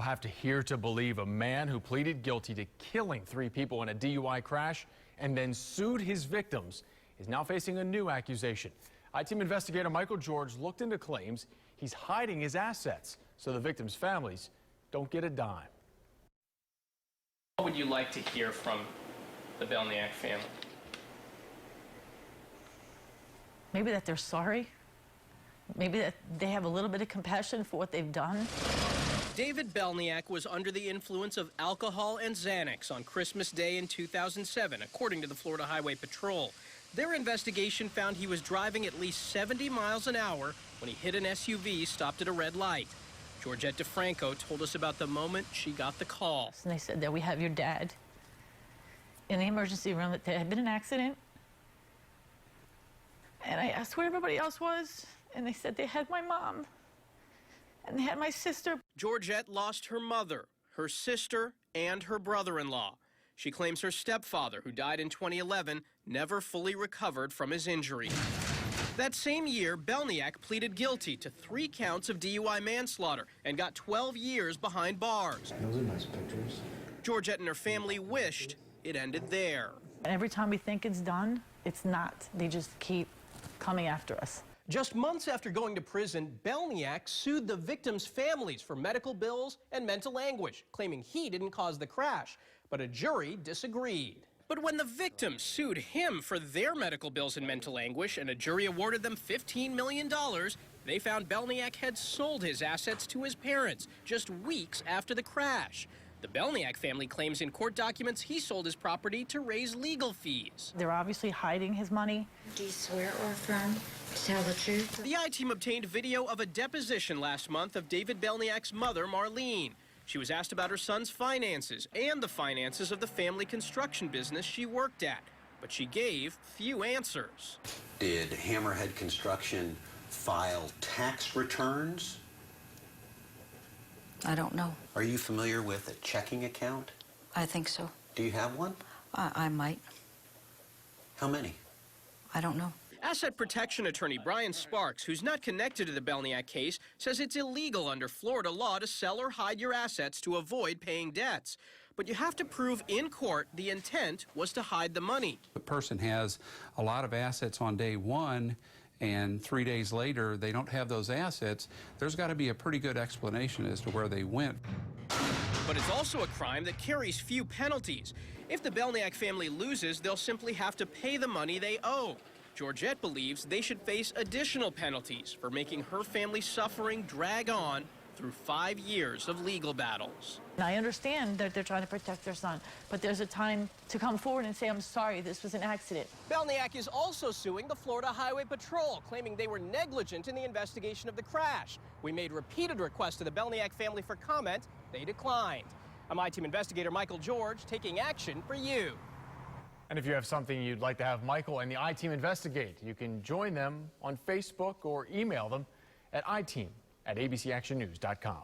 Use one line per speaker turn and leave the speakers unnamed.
You'll have to hear to believe a man who pleaded guilty to killing 3 people in a DUI crash and then sued his victims is now facing a new accusation. I-Team investigator Michael George looked into claims he's hiding his assets so the victims' families don't get a dime.
What would you like to hear from the Belniak family?
Maybe that they're sorry. Maybe that they have a little bit of compassion for what they've done.
David Belniak was under the influence of alcohol and Xanax on Christmas Day in 2007, according to the Florida Highway Patrol. Their investigation found he was driving at least 70 miles an hour when he hit an SUV stopped at a red light. Georgette DeFranco told us about the moment she got the call.
And they said that we have your dad in the emergency room, that there had been an accident. And I asked where everybody else was, and they said they had my mom, and they had my sister.
Georgette lost her mother, her sister, and her brother-in-law. She claims her stepfather, who died in 2011, never fully recovered from his injury. That same year, Belniak pleaded guilty to 3 counts of DUI manslaughter and got 12 years behind bars.
Those are nice pictures.
Georgette and her family wished it ended there.
And every time we think it's done, it's not. They just keep coming after us.
Just months after going to prison, Belniak sued the victims' families for medical bills and mental anguish, claiming he didn't cause the crash. But a jury disagreed. But when the victims sued him for their medical bills and mental anguish, and a jury awarded them $15 million, they found Belniak had sold his assets to his parents just weeks after the crash. The Belniak family claims in court documents he sold his property to raise legal fees.
They're obviously hiding his money.
Do you swear or affirm to tell the truth?
The I-Team obtained video of a deposition last month of David Belniak's mother, Marlene. She was asked about her son's finances and the finances of the family construction business she worked at, but she gave few answers.
Did Hammerhead Construction file tax returns?
I don't know.
Are you familiar with a checking account?
I think so.
Do you have one?
I might.
How many?
I don't know.
Asset protection attorney Brian Sparks, who's not connected to the Belniak case, says it's illegal under Florida law to sell or hide your assets to avoid paying debts. But you have to prove in court the intent was to hide the money.
The person has a lot of assets on day one, and 3 days later they don't have those assets. There's got to be a pretty good explanation as to where they went.
But it's also a crime that carries few penalties. If the Belniak family loses, they'll simply have to pay the money they owe. Georgette believes they should face additional penalties for making her family's suffering drag on through 5 years of legal battles.
And I understand that they're trying to protect their son, but there's a time to come forward and say, I'm sorry, this was an accident.
Belniak is also suing the Florida Highway Patrol, claiming they were negligent in the investigation of the crash. We made repeated requests to the Belniak family for comment. They declined. I'm I-Team investigator Michael George, taking action for you.
And if you have something you'd like to have Michael and the I-Team investigate, you can join them on Facebook or email them at iteam@abcactionnews.com.